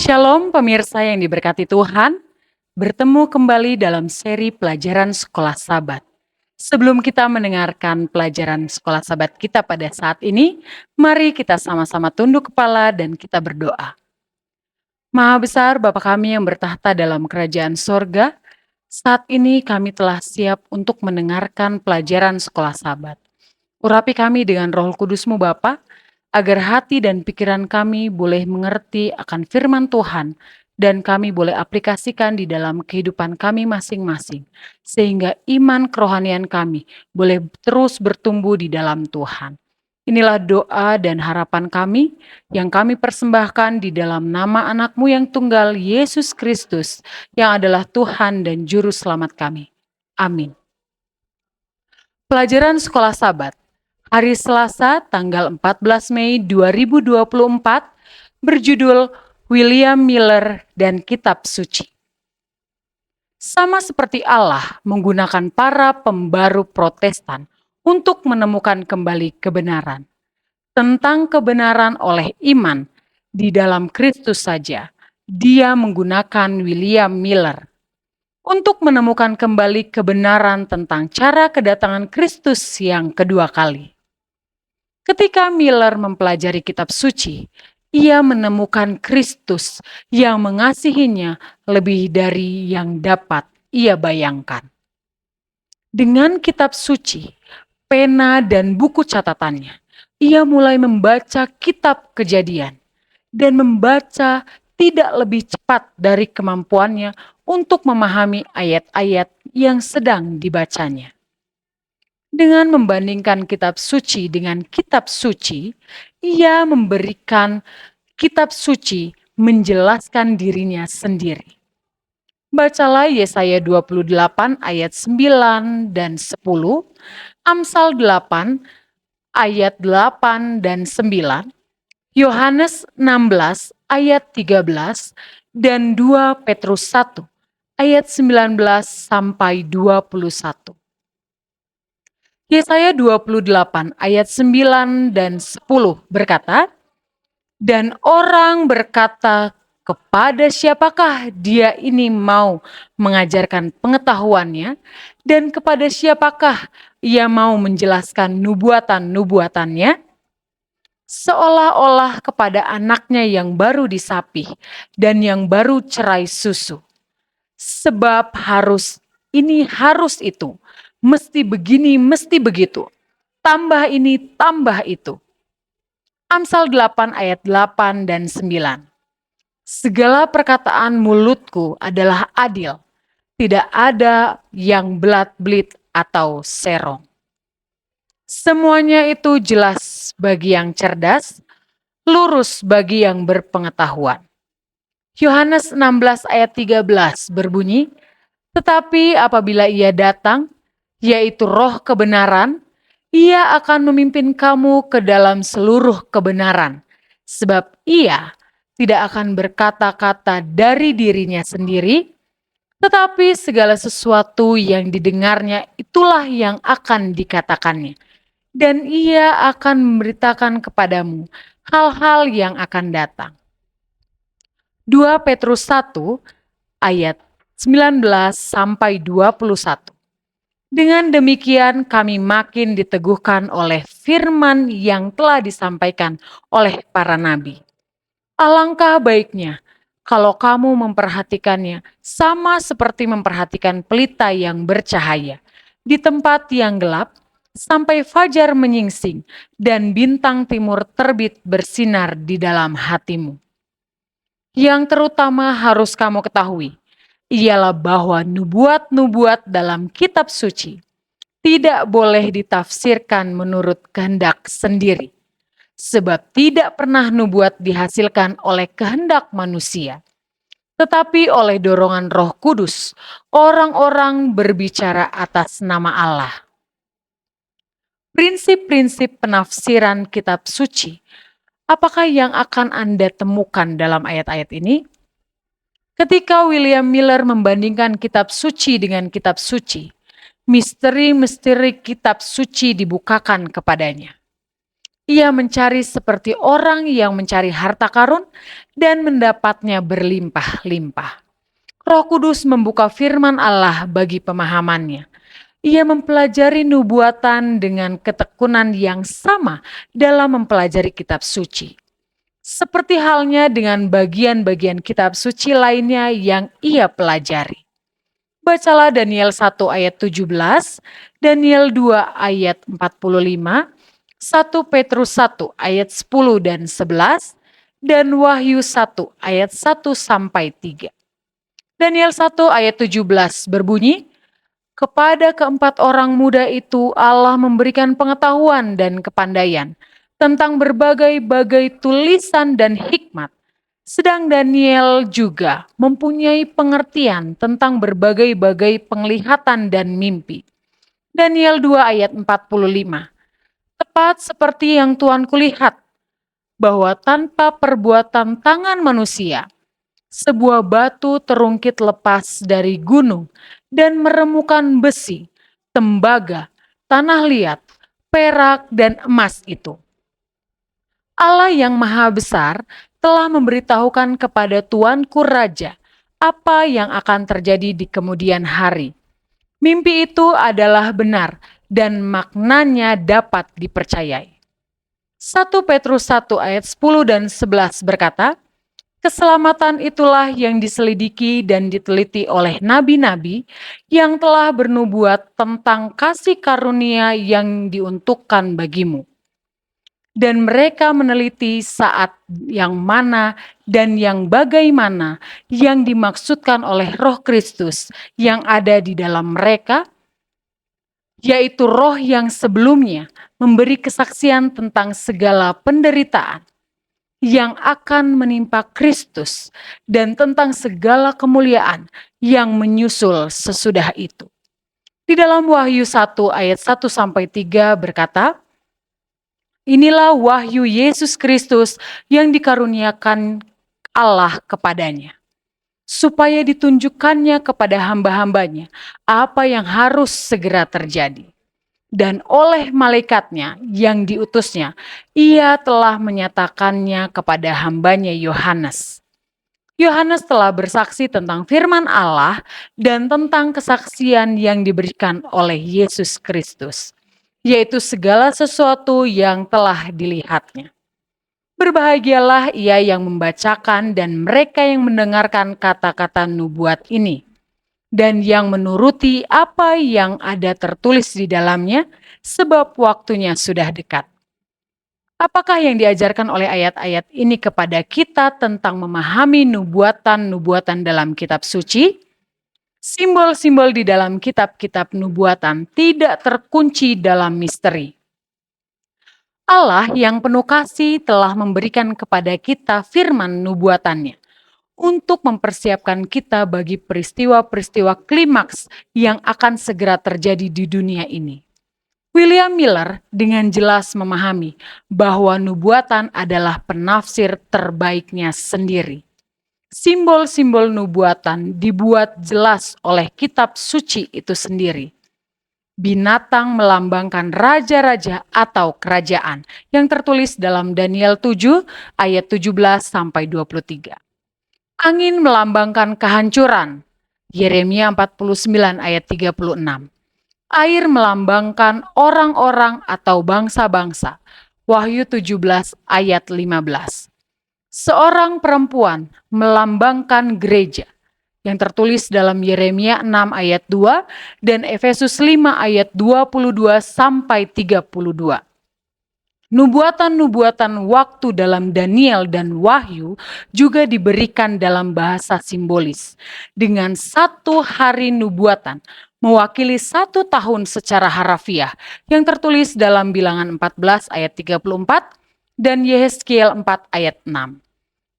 Shalom pemirsa yang diberkati Tuhan, bertemu kembali dalam seri pelajaran Sekolah Sabat. Sebelum kita mendengarkan pelajaran Sekolah Sabat kita pada saat ini, mari kita sama-sama tunduk kepala dan kita berdoa. Maha besar Bapa kami yang bertahta dalam kerajaan sorga, saat ini kami telah siap untuk mendengarkan pelajaran Sekolah Sabat. Urapi kami dengan Roh Kudus-Mu Bapa, agar hati dan pikiran kami boleh mengerti akan firman Tuhan dan kami boleh aplikasikan di dalam kehidupan kami masing-masing, sehingga iman kerohanian kami boleh terus bertumbuh di dalam Tuhan. Inilah doa dan harapan kami yang kami persembahkan di dalam nama anak-Mu yang tunggal, Yesus Kristus, yang adalah Tuhan dan Juru Selamat kami. Amin. Pelajaran Sekolah Sabat hari Selasa tanggal 14 Mei 2024 berjudul William Miller dan Kitab Suci. Sama seperti Allah menggunakan para pembaru Protestan untuk menemukan kembali kebenaran. Tentang kebenaran oleh iman di dalam Kristus saja, dia menggunakan William Miller untuk menemukan kembali kebenaran tentang cara kedatangan Kristus yang kedua kali. Ketika Miller mempelajari kitab suci, ia menemukan Kristus yang mengasihinya lebih dari yang dapat ia bayangkan. Dengan kitab suci, pena dan buku catatannya, ia mulai membaca kitab Kejadian dan membaca tidak lebih cepat dari kemampuannya untuk memahami ayat-ayat yang sedang dibacanya. Dengan membandingkan kitab suci dengan kitab suci, ia memberikan kitab suci menjelaskan dirinya sendiri. Bacalah Yesaya 28 ayat 9 dan 10, Amsal 8 ayat 8 dan 9, Yohanes 16 ayat 13, dan 2 Petrus 1 ayat 19 sampai 21. Yesaya 28 ayat 9 dan 10 berkata, "Dan orang berkata, kepada siapakah dia ini mau mengajarkan pengetahuannya, dan kepada siapakah ia mau menjelaskan nubuatan-nubuatannya? Seolah-olah kepada anaknya yang baru disapih dan yang baru cerai susu. Sebab harus ini, harus itu, mesti begini, mesti begitu. Tambah ini, tambah itu." Amsal 8 ayat 8 dan 9. Segala perkataan mulutku adalah adil. Tidak ada yang belat-belit atau serong. Semuanya itu jelas bagi yang cerdas, lurus bagi yang berpengetahuan. Yohanes 16 ayat 13 berbunyi, "Tetapi apabila ia datang, yaitu roh kebenaran, ia akan memimpin kamu ke dalam seluruh kebenaran. Sebab ia tidak akan berkata-kata dari dirinya sendiri, tetapi segala sesuatu yang didengarnya itulah yang akan dikatakannya. Dan ia akan memberitakan kepadamu hal-hal yang akan datang." 2 Petrus 1 ayat 19 sampai 21. Dengan demikian kami makin diteguhkan oleh firman yang telah disampaikan oleh para nabi. Alangkah baiknya kalau kamu memperhatikannya sama seperti memperhatikan pelita yang bercahaya di tempat yang gelap sampai fajar menyingsing dan bintang timur terbit bersinar di dalam hatimu. Yang terutama harus kamu ketahui ialah bahwa nubuat-nubuat dalam kitab suci tidak boleh ditafsirkan menurut kehendak sendiri. Sebab tidak pernah nubuat dihasilkan oleh kehendak manusia, tetapi oleh dorongan Roh Kudus, orang-orang berbicara atas nama Allah. Prinsip-prinsip penafsiran kitab suci, apakah yang akan Anda temukan dalam ayat-ayat ini? Ketika William Miller membandingkan kitab suci dengan kitab suci, misteri-misteri kitab suci dibukakan kepadanya. Ia mencari seperti orang yang mencari harta karun dan mendapatnya berlimpah-limpah. Roh Kudus membuka firman Allah bagi pemahamannya. Ia mempelajari nubuatan dengan ketekunan yang sama dalam mempelajari kitab suci. Seperti halnya dengan bagian-bagian kitab suci lainnya yang ia pelajari. Bacalah Daniel 1 ayat 17, Daniel 2 ayat 45, 1 Petrus 1 ayat 10 dan 11, dan Wahyu 1 ayat 1 sampai 3. Daniel 1 ayat 17 berbunyi, kepada keempat orang muda itu Allah memberikan pengetahuan dan kepandaian tentang berbagai-bagai tulisan dan hikmat. Sedang Daniel juga mempunyai pengertian tentang berbagai-bagai penglihatan dan mimpi. Daniel 2 ayat 45. Tepat seperti yang Tuanku lihat, bahwa tanpa perbuatan tangan manusia, sebuah batu terungkit lepas dari gunung dan meremukan besi, tembaga, tanah liat, perak, dan emas itu. Allah yang maha besar telah memberitahukan kepada Tuanku Raja apa yang akan terjadi di kemudian hari. Mimpi itu adalah benar dan maknanya dapat dipercayai. 1 Petrus 1 ayat 10 dan 11 berkata, keselamatan itulah yang diselidiki dan diteliti oleh nabi-nabi yang telah bernubuat tentang kasih karunia yang diuntukkan bagimu. Dan mereka meneliti saat yang mana dan yang bagaimana yang dimaksudkan oleh Roh Kristus yang ada di dalam mereka, yaitu roh yang sebelumnya memberi kesaksian tentang segala penderitaan yang akan menimpa Kristus dan tentang segala kemuliaan yang menyusul sesudah itu. Di dalam Wahyu 1 ayat 1 sampai 3 berkata, inilah wahyu Yesus Kristus yang dikaruniakan Allah kepadanya, supaya ditunjukkannya kepada hamba-hambanya apa yang harus segera terjadi. Dan oleh malaikatnya yang diutusnya, ia telah menyatakannya kepada hambanya Yohanes. Yohanes telah bersaksi tentang firman Allah dan tentang kesaksian yang diberikan oleh Yesus Kristus, yaitu segala sesuatu yang telah dilihatnya. Berbahagialah ia yang membacakan dan mereka yang mendengarkan kata-kata nubuat ini, dan yang menuruti apa yang ada tertulis di dalamnya, sebab waktunya sudah dekat. Apakah yang diajarkan oleh ayat-ayat ini kepada kita tentang memahami nubuatan-nubuatan dalam kitab suci? Simbol-simbol di dalam kitab-kitab nubuatan tidak terkunci dalam misteri. Allah yang penuh kasih telah memberikan kepada kita firman nubuatannya untuk mempersiapkan kita bagi peristiwa-peristiwa klimaks yang akan segera terjadi di dunia ini. William Miller dengan jelas memahami bahwa nubuatan adalah penafsir terbaiknya sendiri. Simbol-simbol nubuatan dibuat jelas oleh kitab suci itu sendiri. Binatang melambangkan raja-raja atau kerajaan yang tertulis dalam Daniel 7 ayat 17 sampai 23. Angin melambangkan kehancuran, Yeremia 49 ayat 36. Air melambangkan orang-orang atau bangsa-bangsa, Wahyu 17 ayat 15. Seorang perempuan melambangkan gereja yang tertulis dalam Yeremia 6 ayat 2 dan Efesus 5 ayat 22 sampai 32. Nubuatan-nubuatan waktu dalam Daniel dan Wahyu juga diberikan dalam bahasa simbolis. Dengan satu hari nubuatan mewakili 1 tahun secara harafiah yang tertulis dalam Bilangan 14 ayat 34 dan Yehezkiel 4 ayat 6.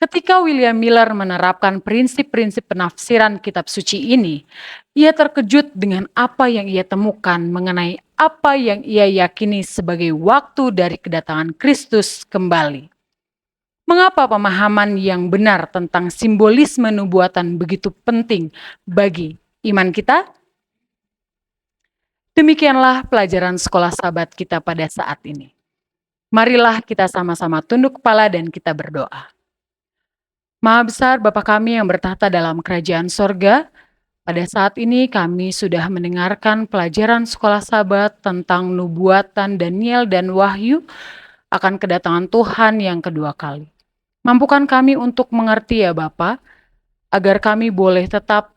Ketika William Miller menerapkan prinsip-prinsip penafsiran kitab suci ini, ia terkejut dengan apa yang ia temukan mengenai apa yang ia yakini sebagai waktu dari kedatangan Kristus kembali. Mengapa pemahaman yang benar tentang simbolisme nubuatan begitu penting bagi iman kita? Demikianlah pelajaran sekolah sahabat kita pada saat ini. Marilah kita sama-sama tunduk kepala dan kita berdoa. Maha besar Bapa kami yang bertahta dalam kerajaan sorga, pada saat ini kami sudah mendengarkan pelajaran sekolah Sabat tentang nubuatan Daniel dan Wahyu akan kedatangan Tuhan yang kedua kali. Mampukan kami untuk mengerti ya Bapa, agar kami boleh tetap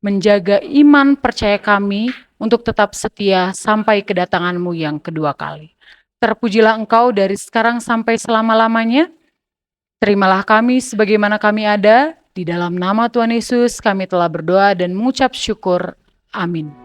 menjaga iman percaya kami untuk tetap setia sampai kedatangan-Mu yang kedua kali. Terpujilah Engkau dari sekarang sampai selama-lamanya. Terimalah kami sebagaimana kami ada. Di dalam nama Tuhan Yesus kami telah berdoa dan mengucap syukur. Amin.